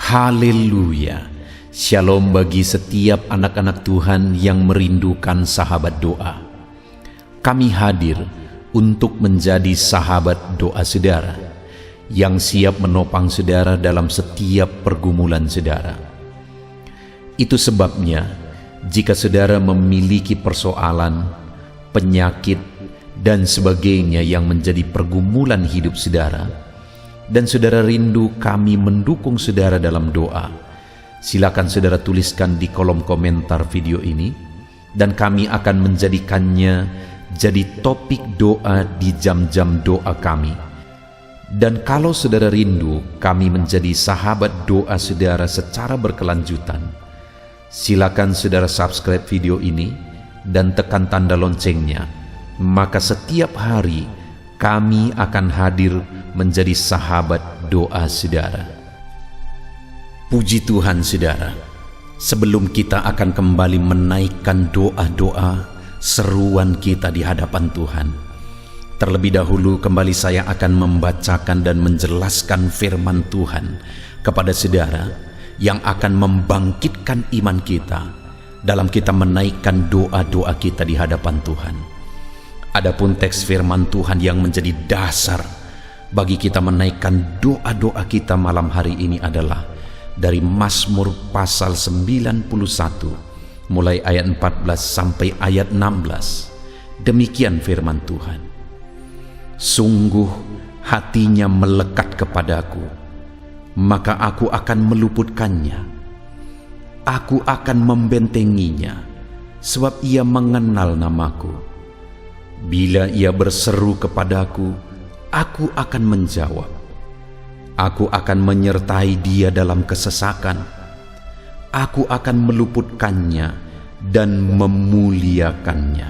Haleluya. Shalom bagi setiap anak-anak Tuhan yang merindukan sahabat doa. Kami hadir untuk menjadi sahabat doa saudara, yang siap menopang saudara dalam setiap pergumulan saudara. Itu sebabnya, jika saudara memiliki persoalan, penyakit, dan sebagainya yang menjadi pergumulan hidup saudara, dan saudara rindu kami mendukung saudara dalam doa, silakan saudara tuliskan di kolom komentar video ini, dan kami akan menjadikannya jadi topik doa di jam-jam doa kami. Dan kalau saudara rindu kami menjadi sahabat doa saudara secara berkelanjutan, silakan saudara subscribe video ini dan tekan tanda loncengnya, maka setiap hari kami akan hadir menjadi sahabat doa saudara. Puji Tuhan saudara, sebelum kita akan kembali menaikkan doa-doa seruan kita di hadapan Tuhan, terlebih dahulu kembali saya akan membacakan dan menjelaskan firman Tuhan kepada saudara yang akan membangkitkan iman kita dalam kita menaikkan doa-doa kita di hadapan Tuhan. Adapun teks firman Tuhan yang menjadi dasar bagi kita menaikkan doa-doa kita malam hari ini adalah dari Mazmur pasal 91 mulai ayat 14 sampai ayat 16. Demikian firman Tuhan. Sungguh hatinya melekat kepadaku, maka aku akan meluputkannya. Aku akan membentenginya, sebab ia mengenal namaku. Bila ia berseru kepadaku, aku akan menjawab. Aku akan menyertai dia dalam kesesakan. Aku akan meluputkannya dan memuliakannya.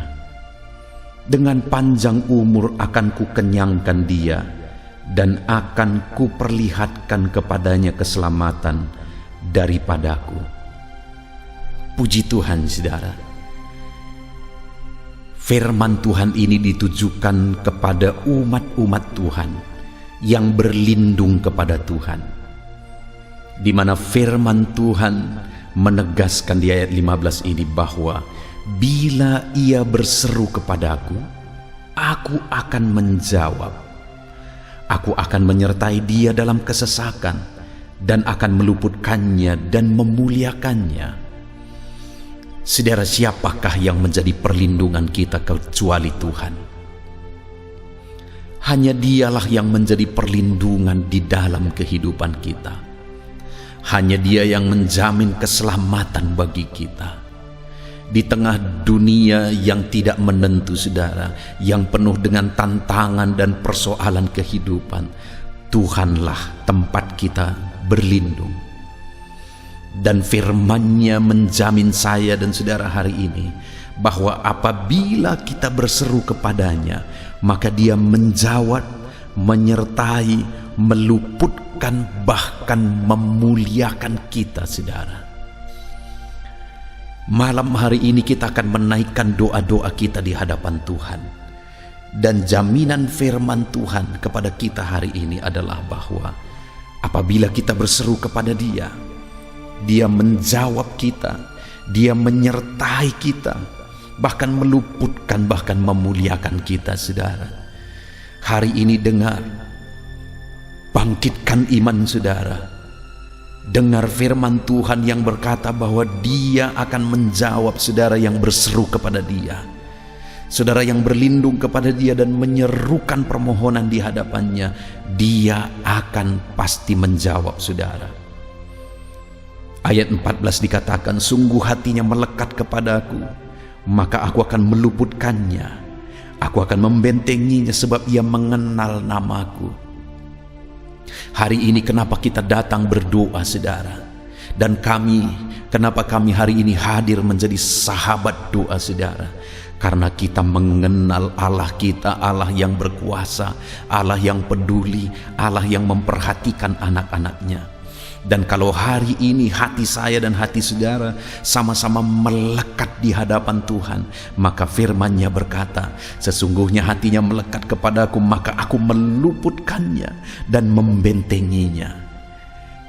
Dengan panjang umur akan kukenyangkan dia, dan akan kuperlihatkan kepadanya keselamatan daripadaku. Puji Tuhan saudara. Firman Tuhan ini ditujukan kepada umat-umat Tuhan yang berlindung kepada Tuhan, di mana firman Tuhan menegaskan di ayat 15 ini bahwa bila ia berseru kepadaku, aku akan menjawab. Aku akan menyertai dia dalam kesesakan, dan akan meluputkannya dan memuliakannya. Saudara, siapakah yang menjadi perlindungan kita kecuali Tuhan? Hanya dialah yang menjadi perlindungan di dalam kehidupan kita. Hanya dia yang menjamin keselamatan bagi kita. Di tengah dunia yang tidak menentu saudara, yang penuh dengan tantangan dan persoalan kehidupan, Tuhanlah tempat kita berlindung. Dan firman-Nya menjamin saya dan saudara hari ini bahwa apabila kita berseru kepadanya, maka dia menjawab, menyertai, meluputkan, bahkan memuliakan kita saudara. Malam hari ini kita akan menaikkan doa-doa kita di hadapan Tuhan. Dan jaminan firman Tuhan kepada kita hari ini adalah bahwa apabila kita berseru kepada dia, dia menjawab kita, dia menyertai kita, bahkan meluputkan, bahkan memuliakan kita saudara. Hari ini dengar, bangkitkan iman saudara. Dengar firman Tuhan yang berkata bahwa dia akan menjawab saudara yang berseru kepada dia. Saudara yang berlindung kepada dia dan menyerukan permohonan di hadapannya, dia akan pasti menjawab saudara. Ayat 14 dikatakan, sungguh hatinya melekat kepadaku, maka aku akan meluputkannya. Aku akan membentenginya sebab ia mengenal namaku. Hari ini kenapa kita datang berdoa saudara? Dan kenapa kami hari ini hadir menjadi sahabat doa saudara? Karena kita mengenal Allah kita, Allah yang berkuasa, Allah yang peduli, Allah yang memperhatikan anak-anaknya. Dan kalau hari ini hati saya dan hati saudara sama-sama melekat di hadapan Tuhan, maka firman-Nya berkata, sesungguhnya hatinya melekat kepadaku, maka aku meluputkannya dan membentenginya.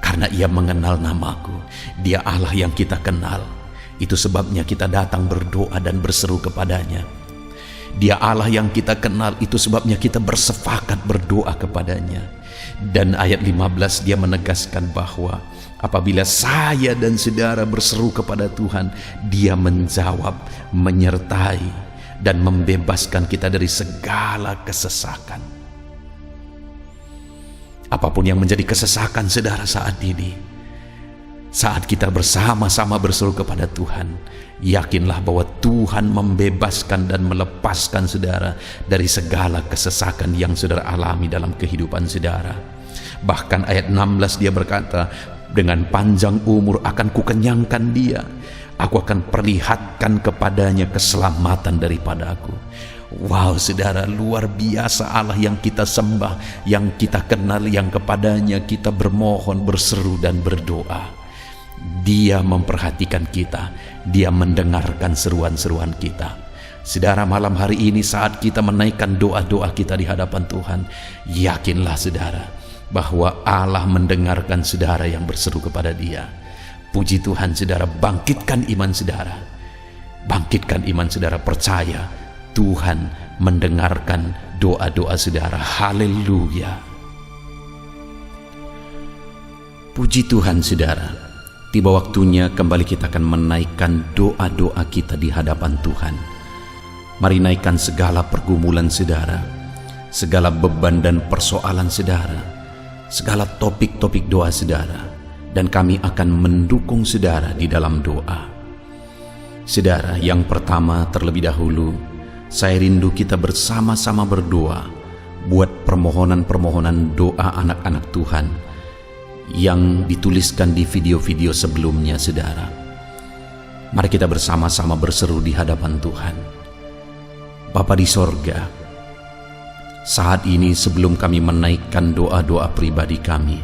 Karena Ia mengenal namaku, Dia Allah yang kita kenal. Itu sebabnya kita datang berdoa dan berseru kepadanya. Dia Allah yang kita kenal, itu sebabnya kita bersepakat berdoa kepadanya. Dan ayat 15 dia menegaskan bahwa apabila saya dan saudara berseru kepada Tuhan, Dia menjawab, menyertai, dan membebaskan kita dari segala kesesakan. Apapun yang menjadi kesesakan saudara saat ini, saat kita bersama-sama berseru kepada Tuhan, yakinlah bahwa Tuhan membebaskan dan melepaskan saudara dari segala kesesakan yang saudara alami dalam kehidupan saudara. Bahkan ayat 16 dia berkata, dengan panjang umur akan kukenyangkan dia, aku akan perlihatkan kepadanya keselamatan daripada aku. Wow saudara, luar biasa Allah yang kita sembah, yang kita kenal, yang kepadanya kita bermohon, berseru dan berdoa. Dia memperhatikan kita, Dia mendengarkan seruan-seruan kita. Saudara, malam hari ini saat kita menaikkan doa-doa kita di hadapan Tuhan, yakinlah saudara bahwa Allah mendengarkan saudara yang berseru kepada Dia. Puji Tuhan saudara, bangkitkan iman saudara. Bangkitkan iman saudara, percaya Tuhan mendengarkan doa-doa saudara. Haleluya. Puji Tuhan saudara. Tiba waktunya kembali kita akan menaikkan doa-doa kita di hadapan Tuhan. Mari naikkan segala pergumulan saudara, segala beban dan persoalan saudara, segala topik-topik doa saudara, dan kami akan mendukung saudara di dalam doa. Saudara, yang pertama terlebih dahulu, saya rindu kita bersama-sama berdoa buat permohonan-permohonan doa anak-anak Tuhan yang dituliskan di video-video sebelumnya saudara. Mari kita bersama-sama berseru di hadapan Tuhan. Bapa di sorga, saat ini sebelum kami menaikkan doa-doa pribadi kami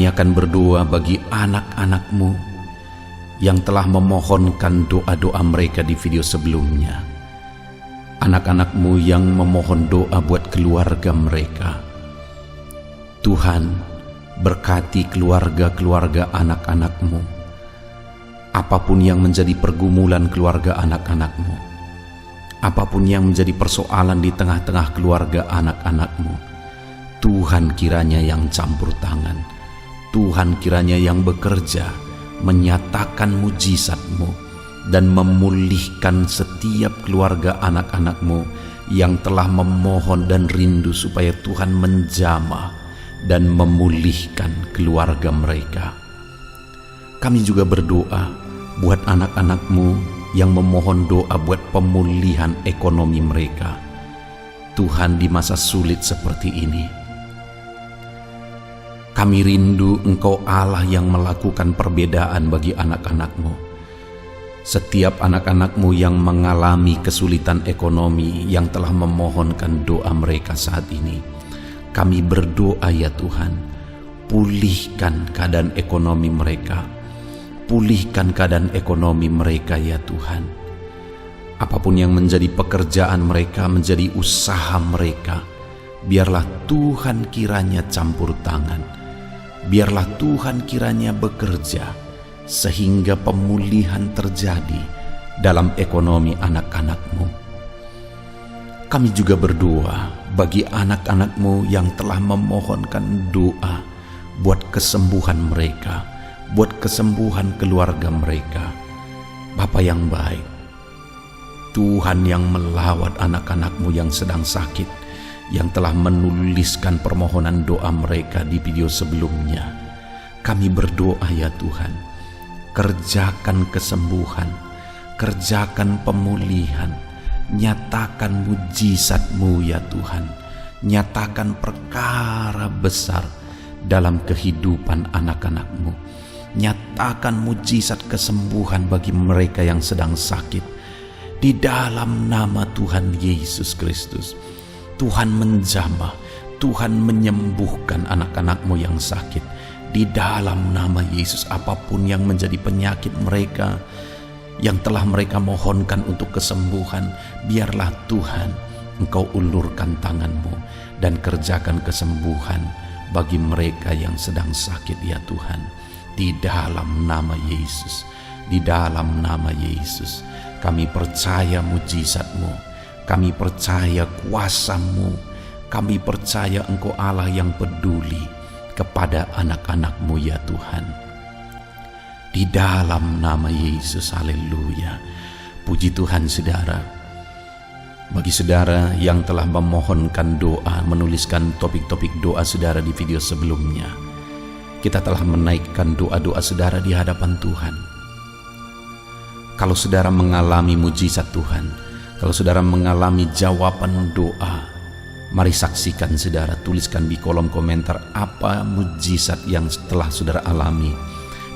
akan berdoa bagi anak-anak-Mu yang telah memohonkan doa-doa mereka di video sebelumnya. Anak-anak-Mu yang memohon doa buat keluarga mereka. Tuhan, berkati keluarga-keluarga anak-anak-Mu. Apapun yang menjadi pergumulan keluarga anak-anak-Mu, apapun yang menjadi persoalan di tengah-tengah keluarga anak-anak-Mu, Tuhan kiranya yang campur tangan. Tuhan kiranya yang bekerja, menyatakan mujizat-Mu dan memulihkan setiap keluarga anak-anak-Mu yang telah memohon dan rindu supaya Tuhan menjamah dan memulihkan keluarga mereka. Kami juga berdoa buat anak-anak-Mu yang memohon doa buat pemulihan ekonomi mereka. Tuhan, di masa sulit seperti ini, kami rindu Engkau Allah yang melakukan perbedaan bagi anak-anak-Mu. Setiap anak-anak-Mu yang mengalami kesulitan ekonomi, yang telah memohonkan doa mereka saat ini, kami berdoa ya Tuhan, pulihkan keadaan ekonomi mereka. Pulihkan keadaan ekonomi mereka ya Tuhan. Apapun yang menjadi pekerjaan mereka, menjadi usaha mereka, biarlah Tuhan kiranya campur tangan. Biarlah Tuhan kiranya bekerja, sehingga pemulihan terjadi dalam ekonomi anak-anak-Mu. Kami juga berdoa bagi anak-anak-Mu yang telah memohonkan doa buat kesembuhan mereka, buat kesembuhan keluarga mereka. Bapa yang baik, Tuhan yang melawat anak-anak-Mu yang sedang sakit, yang telah menuliskan permohonan doa mereka di video sebelumnya. Kami berdoa ya Tuhan, kerjakan kesembuhan, kerjakan pemulihan, nyatakan mujizat-Mu ya Tuhan, nyatakan perkara besar dalam kehidupan anak-anak-Mu, nyatakan mujizat kesembuhan bagi mereka yang sedang sakit di dalam nama Tuhan Yesus Kristus. Tuhan menjamah, Tuhan menyembuhkan anak-anak-Mu yang sakit di dalam nama Yesus. Apapun yang menjadi penyakit mereka, yang telah mereka mohonkan untuk kesembuhan, biarlah Tuhan Engkau ulurkan tangan-Mu dan kerjakan kesembuhan bagi mereka yang sedang sakit ya Tuhan. Di dalam nama Yesus, di dalam nama Yesus, kami percaya mujizat-Mu, kami percaya kuasa-Mu, kami percaya Engkau Allah yang peduli kepada anak-anak-Mu ya Tuhan. Di dalam nama Yesus, haleluya. Puji Tuhan saudara. Bagi saudara yang telah memohonkan doa, menuliskan topik-topik doa saudara di video sebelumnya, kita telah menaikkan doa-doa saudara di hadapan Tuhan. Kalau saudara mengalami mujizat Tuhan, kalau saudara mengalami jawaban doa, mari saksikan saudara, tuliskan di kolom komentar apa mujizat yang telah saudara alami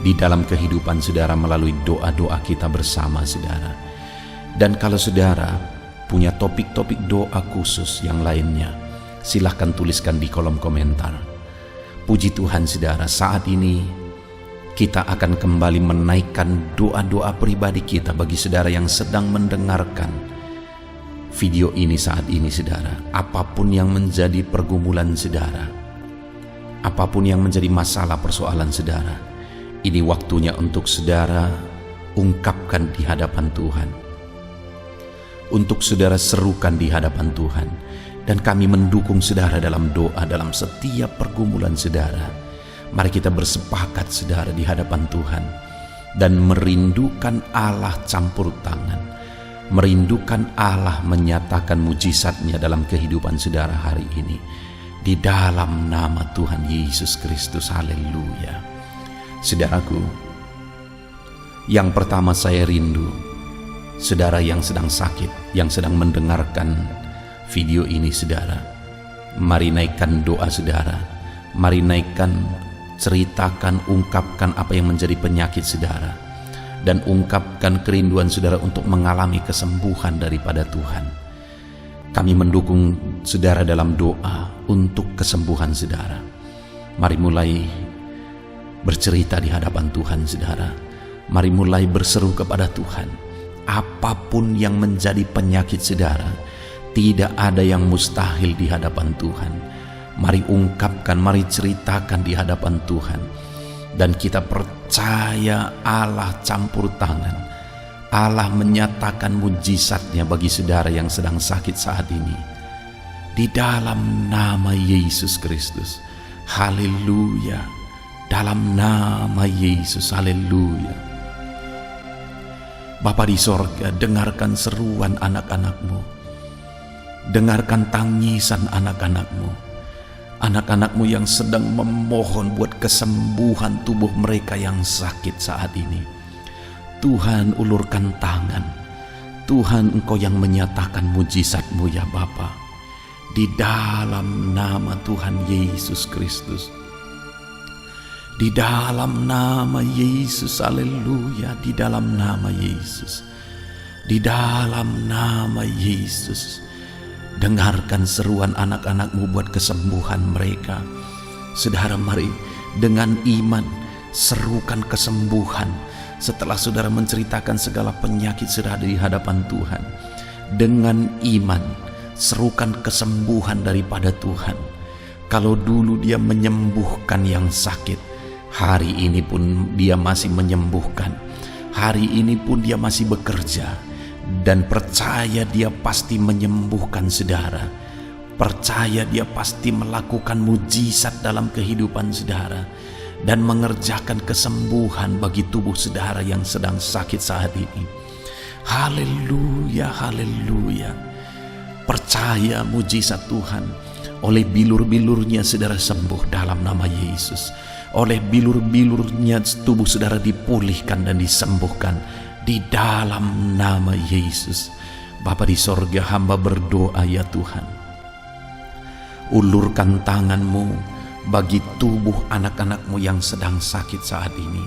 di dalam kehidupan saudara melalui doa-doa kita bersama saudara. Dan kalau saudara punya topik-topik doa khusus yang lainnya, silahkan tuliskan di kolom komentar. Puji Tuhan saudara, saat ini kita akan kembali menaikkan doa-doa pribadi kita bagi saudara yang sedang mendengarkan video ini saat ini saudara. Apapun yang menjadi pergumulan saudara, apapun yang menjadi masalah persoalan saudara, ini waktunya untuk saudara ungkapkan di hadapan Tuhan, untuk saudara serukan di hadapan Tuhan. Dan kami mendukung saudara dalam doa, dalam setiap pergumulan saudara. Mari kita bersepakat saudara di hadapan Tuhan dan merindukan Allah campur tangan, merindukan Allah menyatakan mujizat-Nya dalam kehidupan saudara hari ini. Di dalam nama Tuhan Yesus Kristus, haleluya. Saudaraku, yang pertama saya rindu saudara yang sedang sakit, yang sedang mendengarkan video ini saudara, mari naikkan doa saudara, mari naikkan, ceritakan, ungkapkan apa yang menjadi penyakit saudara, dan ungkapkan kerinduan saudara untuk mengalami kesembuhan daripada Tuhan. Kami mendukung saudara dalam doa untuk kesembuhan saudara. Mari mulai bercerita di hadapan Tuhan saudara. Mari mulai berseru kepada Tuhan. Apapun yang menjadi penyakit saudara, tidak ada yang mustahil di hadapan Tuhan. Mari ungkapkan, mari ceritakan di hadapan Tuhan. Dan kita percaya Allah campur tangan. Allah menyatakan mujizat-Nya bagi saudara yang sedang sakit saat ini. Di dalam nama Yesus Kristus. Haleluya. Dalam nama Yesus, haleluya. Bapa di sorga, dengarkan seruan anak-anak-Mu, dengarkan tangisan anak-anak-Mu, anak-anak-Mu yang sedang memohon buat kesembuhan tubuh mereka yang sakit saat ini. Tuhan, ulurkan tangan. Tuhan, Engkau yang menyatakan mujizat-Mu ya Bapa. Di dalam nama Tuhan Yesus Kristus, di dalam nama Yesus, haleluya. Di dalam nama Yesus, di dalam nama Yesus, dengarkan seruan anak-anak-Mu buat kesembuhan mereka. Saudara, mari dengan iman serukan kesembuhan. Setelah saudara menceritakan segala penyakit saudara di hadapan Tuhan, dengan iman serukan kesembuhan daripada Tuhan. Kalau dulu Dia menyembuhkan yang sakit, hari ini pun Dia masih menyembuhkan. Hari ini pun Dia masih bekerja. Dan percaya Dia pasti menyembuhkan saudara. Percaya Dia pasti melakukan mujizat dalam kehidupan saudara, dan mengerjakan kesembuhan bagi tubuh saudara yang sedang sakit saat ini. Haleluya, haleluya. Percaya mujizat Tuhan. Oleh bilur-bilurnya saudara sembuh dalam nama Yesus. Oleh bilur-bilurnya tubuh saudara dipulihkan dan disembuhkan di dalam nama Yesus. Bapa di sorga, hamba berdoa ya Tuhan, ulurkan tangan-Mu bagi tubuh anak-anak-Mu yang sedang sakit saat ini,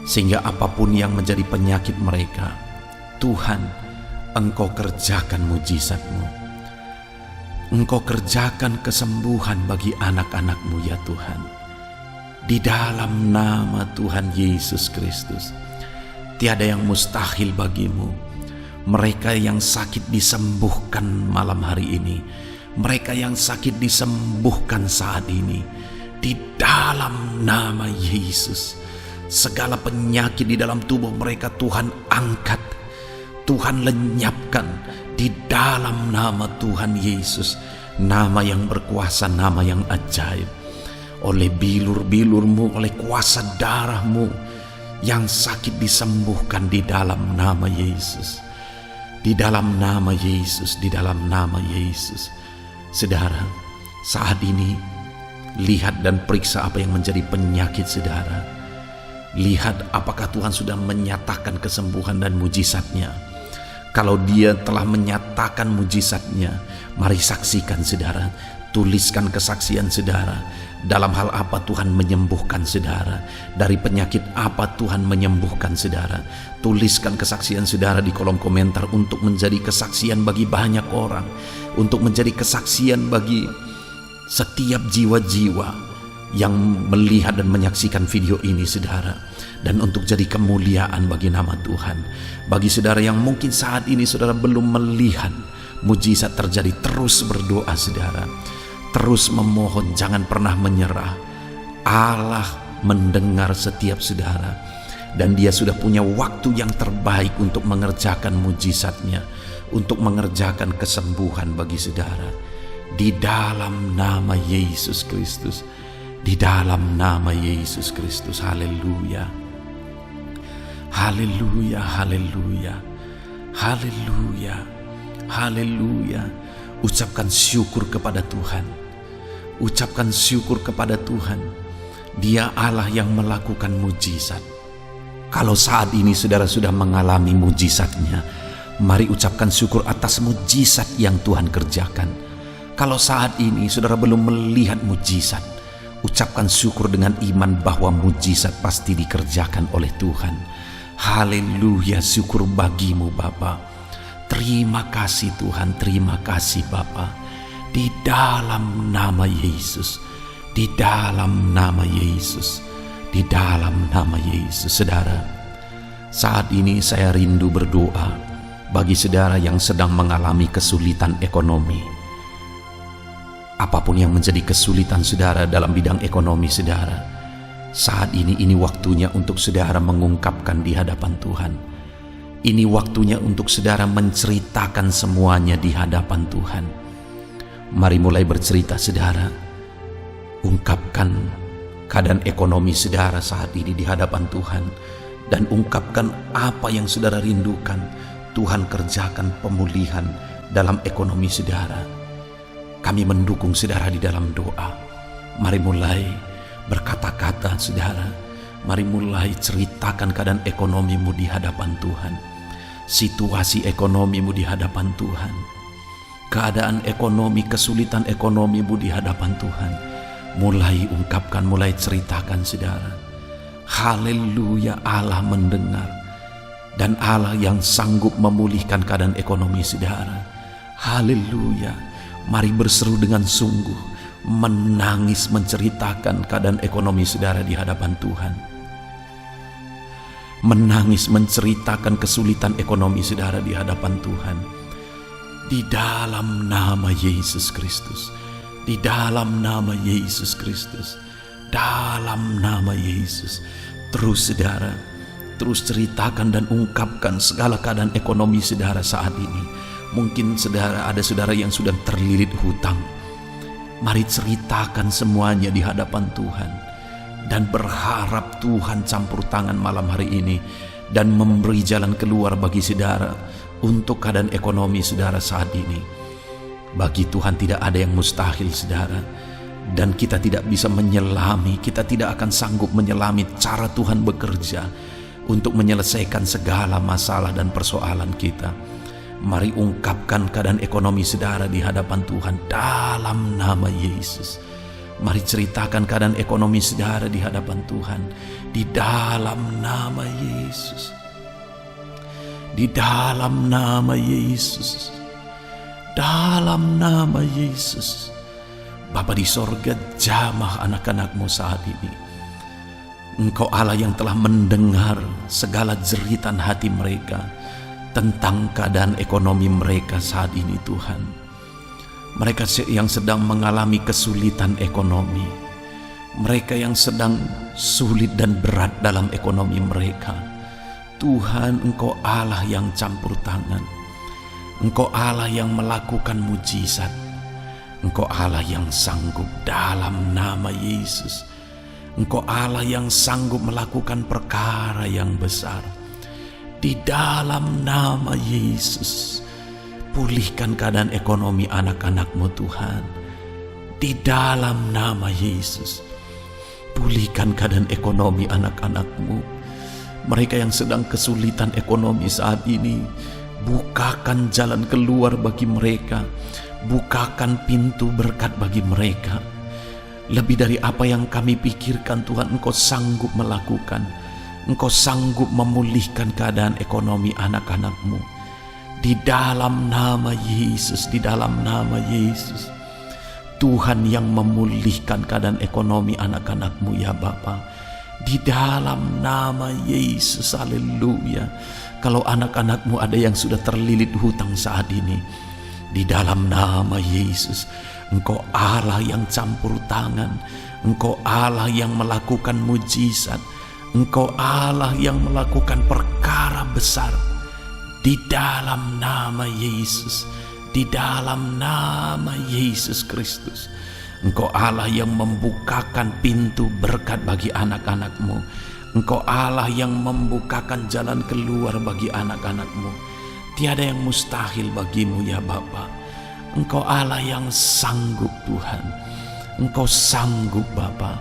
sehingga apapun yang menjadi penyakit mereka, Tuhan, Engkau kerjakan mujizat-Mu. Engkau kerjakan kesembuhan bagi anak-anak-Mu ya Tuhan. Di dalam nama Tuhan Yesus Kristus, tiada yang mustahil bagi-Mu. Mereka yang sakit disembuhkan malam hari ini. Mereka yang sakit disembuhkan saat ini di dalam nama Yesus. Segala penyakit di dalam tubuh mereka Tuhan angkat, Tuhan lenyapkan di dalam nama Tuhan Yesus. Nama yang berkuasa, nama yang ajaib. Oleh bilur-bilur-Mu, oleh kuasa darah-Mu, yang sakit disembuhkan di dalam nama Yesus. Di dalam nama Yesus, di dalam nama Yesus. Saudara, saat ini lihat dan periksa apa yang menjadi penyakit saudara. Lihat apakah Tuhan sudah menyatakan kesembuhan dan mujizatnya. Kalau Dia telah menyatakan mujizatnya, mari saksikan saudara. Tuliskan kesaksian saudara. Dalam hal apa Tuhan menyembuhkan saudara, dari penyakit apa Tuhan menyembuhkan saudara. Tuliskan kesaksian saudara di kolom komentar untuk menjadi kesaksian bagi banyak orang, untuk menjadi kesaksian bagi setiap jiwa-jiwa yang melihat dan menyaksikan video ini saudara, dan untuk jadi kemuliaan bagi nama Tuhan. Bagi saudara yang mungkin saat ini saudara belum melihat mujizat terjadi, terus berdoa saudara, terus memohon, jangan pernah menyerah. Allah mendengar setiap saudara, dan Dia sudah punya waktu yang terbaik untuk mengerjakan mujizatnya, untuk mengerjakan kesembuhan bagi saudara. Di dalam nama Yesus Kristus, di dalam nama Yesus Kristus. Haleluya, haleluya, haleluya, haleluya, haleluya. Ucapkan syukur kepada Tuhan. Ucapkan syukur kepada Tuhan. Dia Allah yang melakukan mujizat. Kalau saat ini saudara sudah mengalami mujizatnya, mari ucapkan syukur atas mujizat yang Tuhan kerjakan. Kalau saat ini saudara belum melihat mujizat, ucapkan syukur dengan iman bahwa mujizat pasti dikerjakan oleh Tuhan. Haleluya, syukur bagimu Bapa. Terima kasih Tuhan, terima kasih Bapa. Di dalam nama Yesus, di dalam nama Yesus, di dalam nama Yesus. Saudara, saat ini saya rindu berdoa bagi saudara yang sedang mengalami kesulitan ekonomi. Apapun yang menjadi kesulitan saudara dalam bidang ekonomi saudara, saat ini waktunya untuk saudara mengungkapkan di hadapan Tuhan. Ini waktunya untuk saudara menceritakan semuanya di hadapan Tuhan. Mari mulai bercerita saudara. Ungkapkan keadaan ekonomi saudara saat ini di hadapan Tuhan, dan ungkapkan apa yang saudara rindukan. Tuhan kerjakan pemulihan dalam ekonomi saudara. Kami mendukung saudara di dalam doa. Mari mulai berkata-kata saudara. Mari mulai ceritakan keadaan ekonomimu di hadapan Tuhan. Situasi ekonomimu di hadapan Tuhan. Keadaan ekonomi, kesulitan ekonomimu di hadapan Tuhan. Mulai ungkapkan, mulai ceritakan saudara. Haleluya, Allah mendengar. Dan Allah yang sanggup memulihkan keadaan ekonomi saudara. Haleluya. Mari berseru dengan sungguh, menangis menceritakan keadaan ekonomi saudara di hadapan Tuhan. Menangis menceritakan kesulitan ekonomi saudara di hadapan Tuhan. Di dalam nama Yesus Kristus, di dalam nama Yesus Kristus, dalam nama Yesus. Terus saudara, terus ceritakan dan ungkapkan segala keadaan ekonomi saudara saat ini. Mungkin saudara, ada saudara yang sudah terlilit hutang. Mari ceritakan semuanya di hadapan Tuhan, dan berharap Tuhan campur tangan malam hari ini dan memberi jalan keluar bagi saudara untuk keadaan ekonomi saudara saat ini. Bagi Tuhan tidak ada yang mustahil saudara, dan kita tidak bisa menyelami, kita tidak akan sanggup menyelami cara Tuhan bekerja untuk menyelesaikan segala masalah dan persoalan kita. Mari ungkapkan keadaan ekonomi saudara di hadapan Tuhan dalam nama Yesus. Mari ceritakan keadaan ekonomi saudara di hadapan Tuhan di dalam nama Yesus. Di dalam nama Yesus. Dalam nama Yesus. Bapa di sorga, jamah anak-anakmu saat ini. Engkau Allah yang telah mendengar segala jeritan hati mereka tentang keadaan ekonomi mereka saat ini Tuhan. mereka yang sedang mengalami kesulitan ekonomi, mereka yang sedang sulit dan berat dalam ekonomi mereka. Tuhan, Engkau Allah yang campur tangan, Engkau Allah yang melakukan mujizat, Engkau Allah yang sanggup dalam nama Yesus. Engkau Allah yang sanggup melakukan perkara yang besar. Di dalam nama Yesus, pulihkan keadaan ekonomi anak-anak-Mu Tuhan. Di dalam nama Yesus, pulihkan keadaan ekonomi anak-anak-Mu. Mereka yang sedang kesulitan ekonomi saat ini, bukakan jalan keluar bagi mereka. Bukakan pintu berkat bagi mereka. Lebih dari apa yang kami pikirkan, Tuhan, Engkau sanggup melakukan. Engkau sanggup memulihkan keadaan ekonomi anak-anak-Mu. Di dalam nama Yesus, di dalam nama Yesus. Tuhan yang memulihkan keadaan ekonomi anak-anak-Mu ya Bapa. Di dalam nama Yesus, haleluya. Kalau anak-anak-Mu ada yang sudah terlilit hutang saat ini, di dalam nama Yesus, Engkau Allah yang campur tangan, Engkau Allah yang melakukan mujizat, Engkau Allah yang melakukan perkara besar. Di dalam nama Yesus, di dalam nama Yesus Kristus, Engkau Allah yang membukakan pintu berkat bagi anak-anak-Mu. Engkau Allah yang membukakan jalan keluar bagi anak-anak-Mu. Tiada yang mustahil bagimu ya Bapa. Engkau Allah yang sanggup Tuhan. Engkau sanggup Bapa.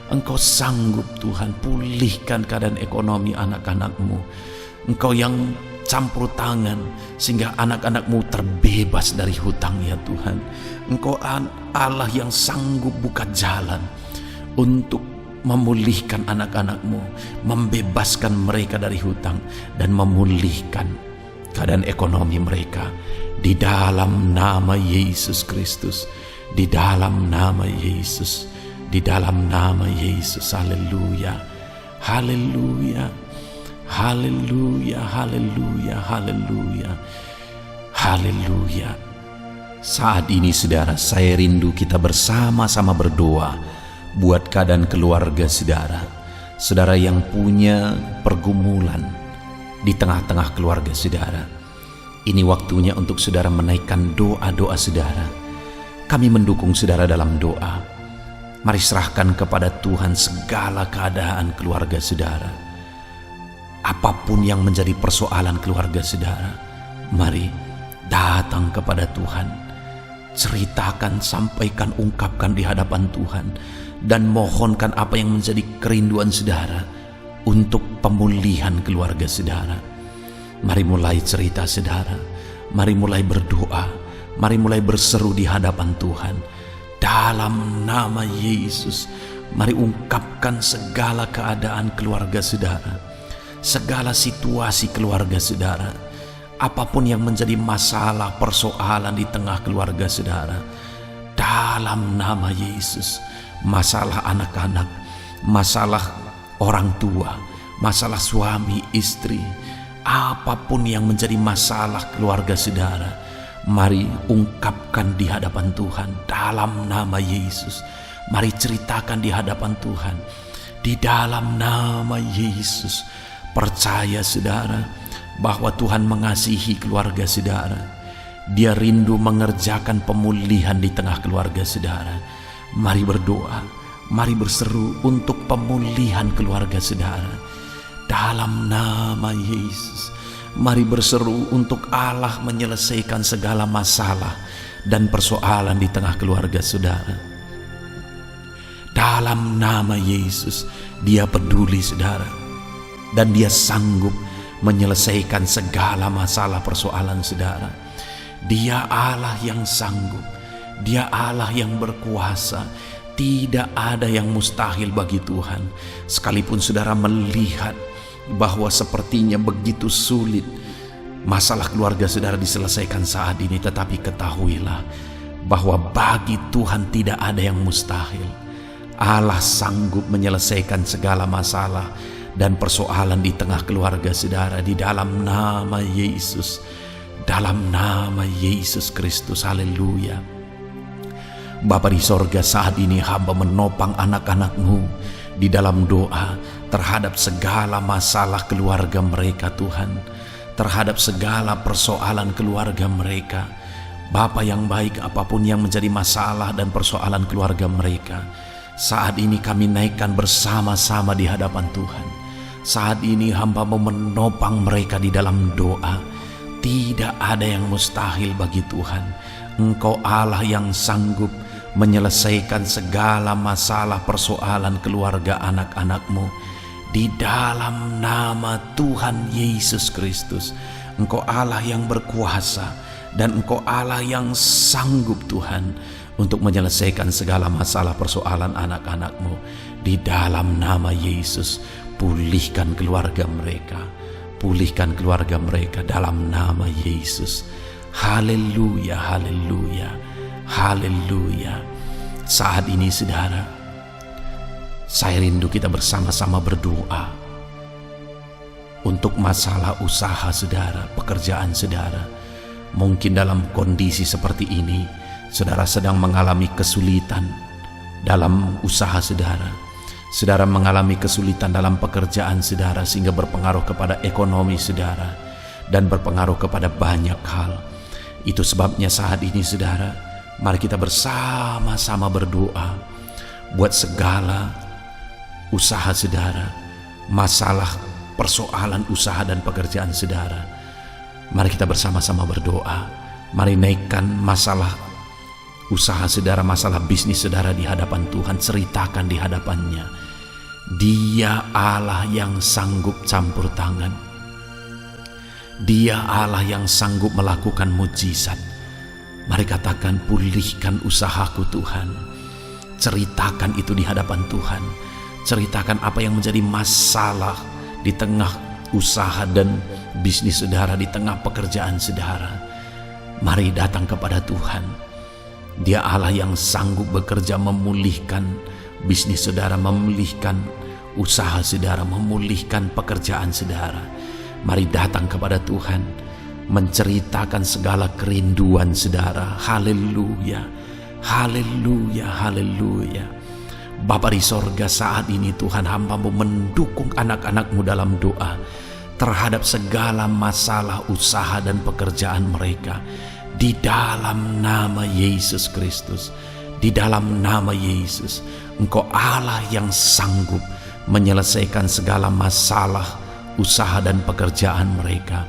Engkau sanggup Tuhan, pulihkan keadaan ekonomi anak-anak-Mu. Engkau yang campur tangan sehingga anak-anak-Mu terbebas dari hutang ya Tuhan. Engkau Allah yang sanggup buka jalan untuk memulihkan anak-anak-Mu, membebaskan mereka dari hutang dan memulihkan keadaan ekonomi mereka. Di dalam nama Yesus Kristus, di dalam nama Yesus, di dalam nama Yesus. Haleluya, haleluya, haleluya, haleluya, haleluya, haleluya. Saat ini saudara, saya rindu kita bersama-sama berdoa buat keadaan keluarga saudara. Saudara yang punya pergumulan di tengah-tengah keluarga saudara, ini waktunya untuk saudara menaikkan doa-doa saudara. Kami mendukung saudara dalam doa. Mari serahkan kepada Tuhan segala keadaan keluarga saudara. Apapun yang menjadi persoalan keluarga saudara, mari datang kepada Tuhan. Ceritakan, sampaikan, ungkapkan di hadapan Tuhan, dan mohonkan apa yang menjadi kerinduan saudara untuk pemulihan keluarga saudara. Mari mulai cerita saudara, mari mulai berdoa, mari mulai berseru di hadapan Tuhan. Dalam nama Yesus, mari ungkapkan segala keadaan keluarga saudara, segala situasi keluarga saudara, apapun yang menjadi masalah, persoalan di tengah keluarga saudara. Dalam nama Yesus, masalah anak-anak, masalah orang tua, masalah suami istri, apapun yang menjadi masalah keluarga saudara, mari ungkapkan di hadapan Tuhan dalam nama Yesus. Mari ceritakan di hadapan Tuhan di dalam nama Yesus. Percaya saudara bahwa Tuhan mengasihi keluarga saudara. Dia rindu mengerjakan pemulihan di tengah keluarga saudara. Mari berdoa, mari berseru untuk pemulihan keluarga saudara dalam nama Yesus. Mari berseru untuk Allah menyelesaikan segala masalah dan persoalan di tengah keluarga saudara. Dalam nama Yesus, Dia peduli saudara, dan Dia sanggup menyelesaikan segala masalah persoalan saudara. Dia Allah yang sanggup, Dia Allah yang berkuasa. Tidak ada yang mustahil bagi Tuhan. Sekalipun saudara melihat bahwa sepertinya begitu sulit masalah keluarga saudara diselesaikan saat ini, tetapi ketahuilah bahwa bagi Tuhan tidak ada yang mustahil. Allah sanggup menyelesaikan segala masalah dan persoalan di tengah keluarga saudara di dalam nama Yesus, dalam nama Yesus Kristus. Haleluya. Bapa di sorga, saat ini hamba menopang anak-anak-Mu di dalam doa terhadap segala masalah keluarga mereka Tuhan, terhadap segala persoalan keluarga mereka. Bapa yang baik, apapun yang menjadi masalah dan persoalan keluarga mereka, saat ini kami naikkan bersama-sama di hadapan Tuhan. Saat ini hamba mau menopang mereka di dalam doa. Tidak ada yang mustahil bagi Tuhan. Engkau Allah yang sanggup menyelesaikan segala masalah persoalan keluarga anak-anak-Mu di dalam nama Tuhan Yesus Kristus. Engkau Allah yang berkuasa dan Engkau Allah yang sanggup Tuhan untuk menyelesaikan segala masalah persoalan anak-anak-Mu di dalam nama Yesus. Pulihkan keluarga mereka, pulihkan keluarga mereka dalam nama Yesus. Haleluya, haleluya, haleluya. Saat ini saudara, saya rindu kita bersama-sama berdoa untuk masalah usaha saudara, pekerjaan saudara. Mungkin dalam kondisi seperti ini, saudara sedang mengalami kesulitan dalam usaha saudara. Saudara mengalami kesulitan dalam pekerjaan saudara sehingga berpengaruh kepada ekonomi saudara dan berpengaruh kepada banyak hal. Itu sebabnya saat ini saudara, mari kita bersama-sama berdoa buat segala usaha saudara, masalah persoalan usaha dan pekerjaan saudara. Mari kita bersama-sama berdoa. Mari naikkan masalah usaha saudara, masalah bisnis saudara di hadapan Tuhan. Ceritakan di hadapannya. Dia Allah yang sanggup campur tangan. Dia Allah yang sanggup melakukan mujizat. Mari katakan, pulihkan usahaku Tuhan. Ceritakan itu di hadapan Tuhan. Ceritakan apa yang menjadi masalah di tengah usaha dan bisnis saudara, di tengah pekerjaan saudara. Mari datang kepada Tuhan. Dia Allah yang sanggup bekerja memulihkan bisnis saudara, memulihkan usaha saudara, memulihkan pekerjaan saudara. Mari datang kepada Tuhan, menceritakan segala kerinduan saudara. Haleluya, haleluya, haleluya. Bapa di sorga, saat ini Tuhan, hamba-Mu mendukung anak-anak-Mu dalam doa terhadap segala masalah usaha dan pekerjaan mereka. Di dalam nama Yesus Kristus, di dalam nama Yesus, Engkau Allah yang sanggup menyelesaikan segala masalah usaha dan pekerjaan mereka.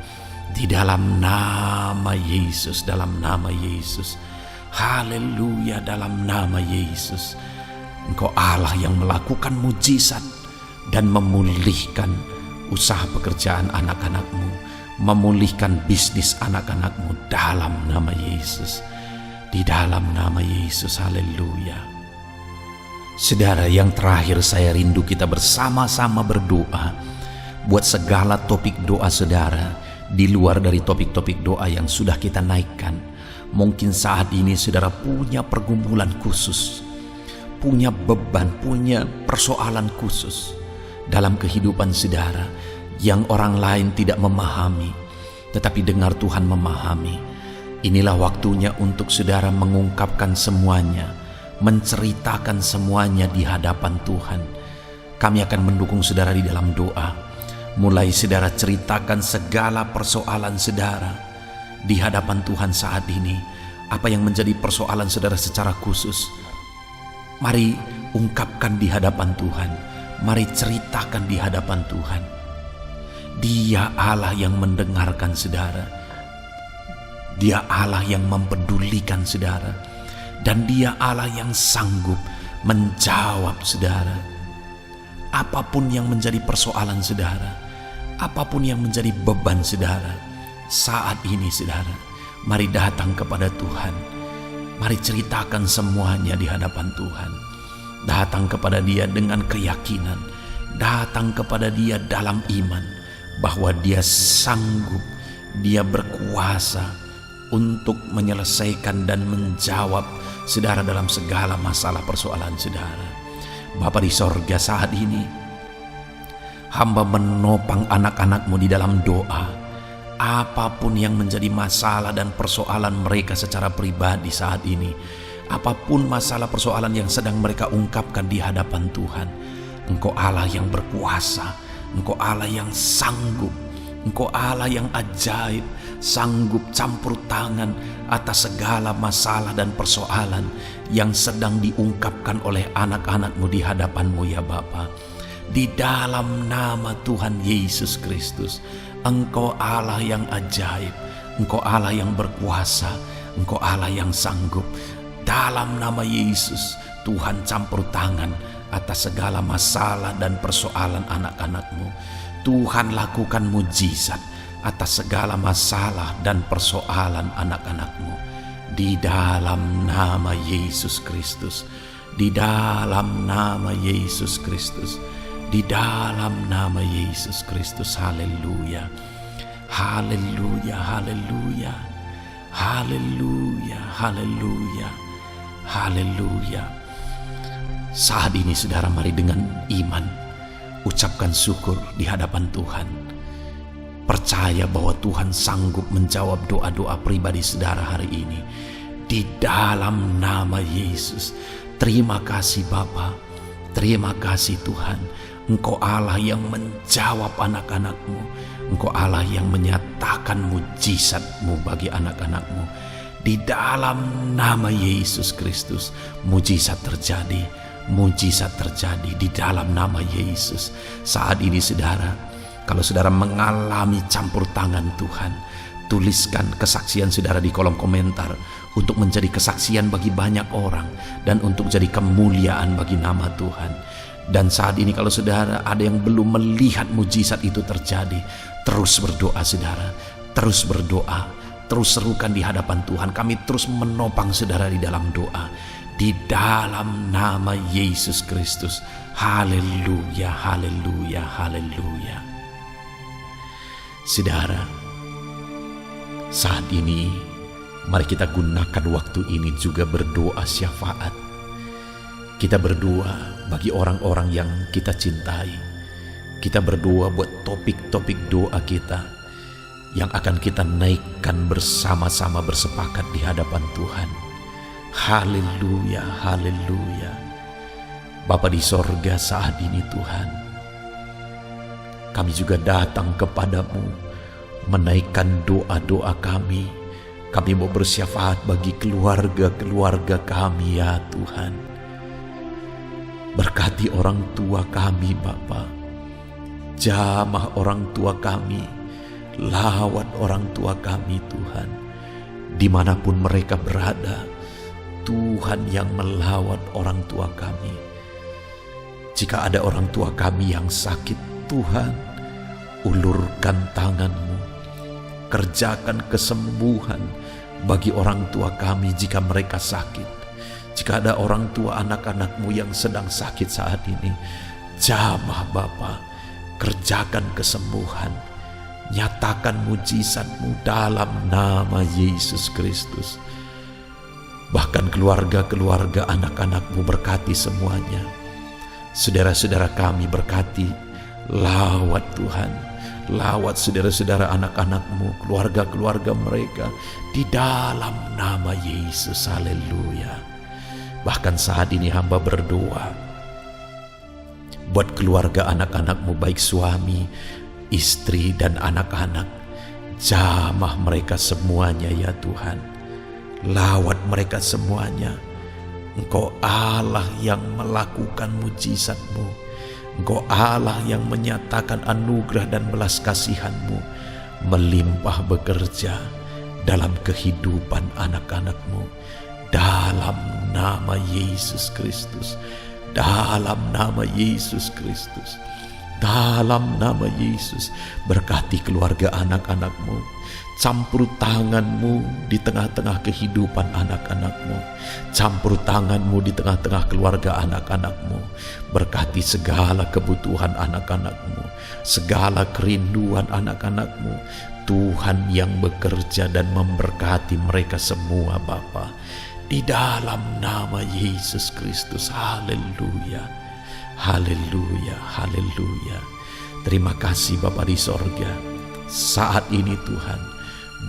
Di dalam nama Yesus, dalam nama Yesus. Haleluya, dalam nama Yesus. Engkau Allah yang melakukan mujizat dan memulihkan usaha pekerjaan anak-anak-Mu, memulihkan bisnis anak-anak-Mu dalam nama Yesus. Di dalam nama Yesus, haleluya. Saudara, yang terakhir saya rindu kita bersama-sama berdoa buat segala topik doa saudara di luar dari topik-topik doa yang sudah kita naikkan. Mungkin saat ini saudara punya pergumulan khusus, punya beban, punya persoalan khusus dalam kehidupan saudara yang orang lain tidak memahami, tetapi dengar Tuhan memahami. Inilah waktunya untuk saudara mengungkapkan semuanya, menceritakan semuanya di hadapan Tuhan. Kami akan mendukung saudara di dalam doa. Mulai saudara ceritakan segala persoalan saudara di hadapan Tuhan saat ini. Apa yang menjadi persoalan saudara secara khusus, mari ungkapkan di hadapan Tuhan. Mari ceritakan di hadapan Tuhan. Dia Allah yang mendengarkan saudara. Dia Allah yang mempedulikan saudara. Dan Dia Allah yang sanggup menjawab saudara. Apapun yang menjadi persoalan saudara, apapun yang menjadi beban saudara, saat ini saudara, mari datang kepada Tuhan. Mari ceritakan semuanya di hadapan Tuhan. Datang kepada Dia dengan keyakinan. Datang kepada Dia dalam iman bahwa Dia sanggup, Dia berkuasa untuk menyelesaikan dan menjawab saudara dalam segala masalah persoalan saudara. Bapa di sorga, saat ini hamba menopang anak-anak-Mu di dalam doa. Apapun yang menjadi masalah dan persoalan mereka secara pribadi saat ini, apapun masalah persoalan yang sedang mereka ungkapkan di hadapan Tuhan, Engkau Allah yang berkuasa, Engkau Allah yang sanggup, Engkau Allah yang ajaib, sanggup campur tangan atas segala masalah dan persoalan yang sedang diungkapkan oleh anak-anak-Mu di hadapan-Mu ya Bapa. Di dalam nama Tuhan Yesus Kristus, Engkau Allah yang ajaib, Engkau Allah yang berkuasa, Engkau Allah yang sanggup. Dalam nama Yesus, Tuhan campur tangan atas segala masalah dan persoalan anak-anak-Mu. Tuhan lakukan mujizat atas segala masalah dan persoalan anak-anak-Mu. Di dalam nama Yesus Kristus, di dalam nama Yesus Kristus, di dalam nama Yesus Kristus. Haleluya, haleluya, haleluya, haleluya, haleluya, haleluya. Saat ini saudara, mari dengan iman ucapkan syukur di hadapan Tuhan. Percaya bahwa Tuhan sanggup menjawab doa-doa pribadi saudara hari ini. Di dalam nama Yesus. Terima kasih Bapa, terima kasih Tuhan. Engkau Allah yang menjawab anak-anak-Mu. Engkau Allah yang menyatakan mujizat-Mu bagi anak-anak-Mu. Di dalam nama Yesus Kristus, mujizat terjadi. Mujizat terjadi di dalam nama Yesus. Saat ini saudara, kalau saudara mengalami campur tangan Tuhan, tuliskan kesaksian saudara di kolom komentar untuk menjadi kesaksian bagi banyak orang dan untuk jadi kemuliaan bagi nama Tuhan. Dan saat ini kalau saudara ada yang belum melihat mujizat itu terjadi, terus berdoa saudara, terus berdoa, terus serukan di hadapan Tuhan. Kami terus menopang saudara di dalam doa. Di dalam nama Yesus Kristus. Haleluya, haleluya, haleluya. Saudara, saat ini mari kita gunakan waktu ini juga berdoa syafaat. Kita berdoa bagi orang-orang yang kita cintai. Kita berdoa buat topik-topik doa kita yang akan kita naikkan bersama-sama bersepakat di hadapan Tuhan. Haleluya, haleluya. Bapa di sorga, saat ini Tuhan, kami juga datang kepadamu menaikkan doa-doa kami. Kami mau bersyafaat bagi keluarga-keluarga kami ya Tuhan. Berkati orang tua kami Bapa. Jamah orang tua kami. Lawat orang tua kami Tuhan. Dimanapun mereka berada, Tuhan yang melawat orang tua kami. Jika ada orang tua kami yang sakit, Tuhan, ulurkan tangan-Mu. Kerjakan kesembuhan bagi orang tua kami jika mereka sakit. Jika ada orang tua anak-anak-Mu yang sedang sakit saat ini, jamah Bapa, kerjakan kesembuhan. Nyatakan mujizat-Mu dalam nama Yesus Kristus. Bahkan keluarga-keluarga anak-anak-Mu berkati semuanya. Saudara-saudara kami berkati. Lawat Tuhan. Lawat saudara-saudara anak-anak-Mu, keluarga-keluarga mereka. Di dalam nama Yesus. Haleluya. Bahkan saat ini hamba berdoa buat keluarga anak-anak-Mu, baik suami, istri, dan anak-anak. Jamah mereka semuanya ya Tuhan. Lawat mereka semuanya. Engkau Allah yang melakukan mujizat-Mu. Engkau Allah yang menyatakan anugerah dan belas kasihan-Mu melimpah bekerja dalam kehidupan anak-anak-Mu. Dalam nama Yesus Kristus. Dalam nama Yesus Kristus. Dalam nama Yesus, berkati keluarga anak-anak-Mu. Campur tangan-Mu di tengah-tengah kehidupan anak-anak-Mu. Campur tangan-Mu di tengah-tengah keluarga anak-anak-Mu. Berkati segala kebutuhan anak-anak-Mu, segala kerinduan anak-anak-Mu. Tuhan yang bekerja dan memberkati mereka semua Bapa. Di dalam nama Yesus Kristus. Haleluya. Haleluya, haleluya. Terima kasih Bapa di sorga. Saat ini Tuhan,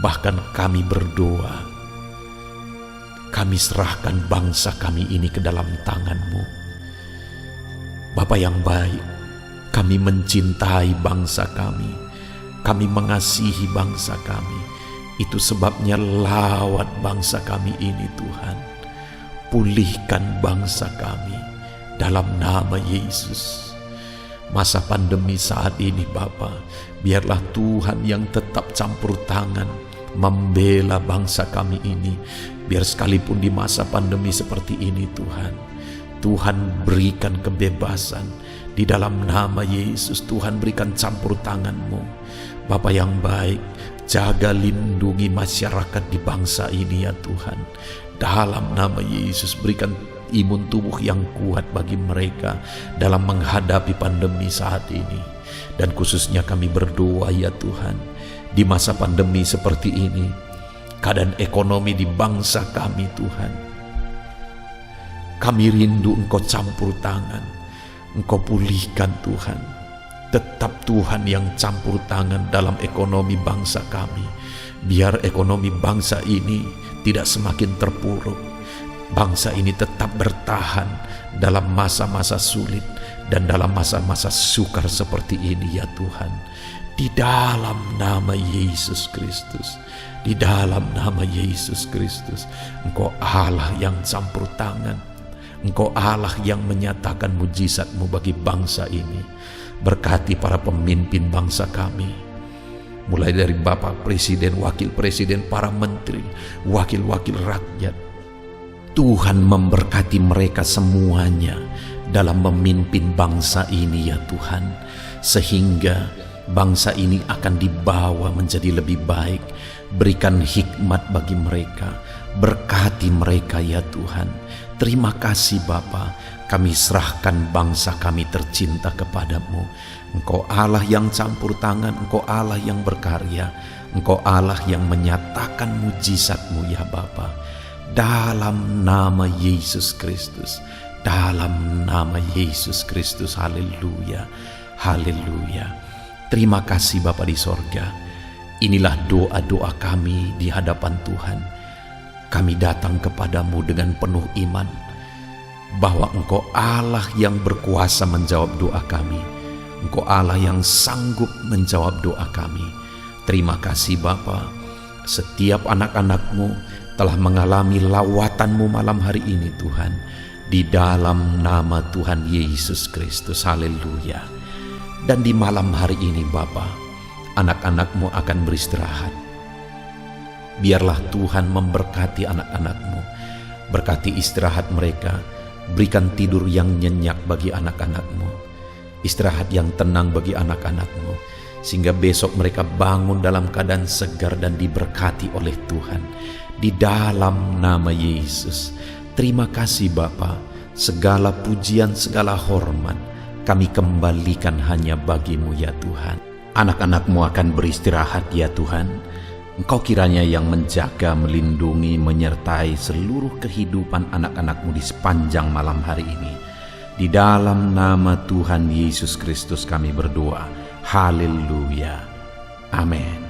bahkan kami berdoa kami serahkan bangsa kami ini ke dalam tangan-Mu. Bapa yang baik, kami mencintai bangsa kami mengasihi bangsa kami. Itu sebabnya lawat bangsa kami ini Tuhan. Pulihkan bangsa kami dalam nama Yesus. Masa pandemi saat ini Bapa, biarlah Tuhan yang tetap campur tangan membela bangsa kami ini. Biar sekalipun di masa pandemi seperti ini Tuhan berikan kebebasan di dalam nama Yesus. Tuhan berikan campur tangan-Mu. Bapa yang baik, jaga lindungi masyarakat di bangsa ini ya Tuhan. Dalam nama Yesus berikan imun tubuh yang kuat bagi mereka dalam menghadapi pandemi saat ini. Dan khususnya kami berdoa ya Tuhan, di masa pandemi seperti ini, keadaan ekonomi di bangsa kami Tuhan, kami rindu Engkau campur tangan, Engkau pulihkan Tuhan. Tetap Tuhan yang campur tangan dalam ekonomi bangsa kami. Biar ekonomi bangsa ini tidak semakin terpuruk. Bangsa ini tetap bertahan dalam masa-masa sulit dan dalam masa-masa sukar seperti ini ya Tuhan. Di dalam nama Yesus Kristus, di dalam nama Yesus Kristus, Engkau Allah yang campur tangan, Engkau Allah yang menyatakan mujizat-Mu bagi bangsa ini. Berkati para pemimpin bangsa kami, mulai dari Bapak Presiden, Wakil Presiden, para menteri, wakil-wakil rakyat. Tuhan memberkati mereka semuanya dalam memimpin bangsa ini ya Tuhan, sehingga bangsa ini akan dibawa menjadi lebih baik. Berikan hikmat bagi mereka, berkati mereka ya Tuhan. Terima kasih Bapa, kami serahkan bangsa kami tercinta kepadamu. Engkau Allah yang campur tangan, Engkau Allah yang berkarya, Engkau Allah yang menyatakan mujizat-Mu ya Bapa. Dalam nama Yesus Kristus, dalam nama Yesus Kristus, haleluya, haleluya. Terima kasih Bapa di sorga. Inilah doa-doa kami di hadapan Tuhan. Kami datang kepadamu dengan penuh iman bahwa Engkau Allah yang berkuasa menjawab doa kami. Engkau Allah yang sanggup menjawab doa kami. Terima kasih Bapa. Setiap anak-anak-Mu telah mengalami lawatan-Mu malam hari ini Tuhan. Di dalam nama Tuhan Yesus Kristus, haleluya. Dan di malam hari ini Bapa, anak-anak-Mu akan beristirahat. Biarlah Tuhan memberkati anak-anak-Mu. Berkati istirahat mereka. Berikan tidur yang nyenyak bagi anak-anak-Mu. Istirahat yang tenang bagi anak-anak-Mu. Sehingga besok mereka bangun dalam keadaan segar dan diberkati oleh Tuhan. Di dalam nama Yesus. Terima kasih Bapa. Segala pujian, segala hormat kami kembalikan hanya bagi-Mu ya Tuhan. Anak-anak-Mu akan beristirahat ya Tuhan. Engkau kiranya yang menjaga, melindungi, menyertai seluruh kehidupan anak-anak-Mu di sepanjang malam hari ini. Di dalam nama Tuhan Yesus Kristus kami berdoa. Haleluya. Amin.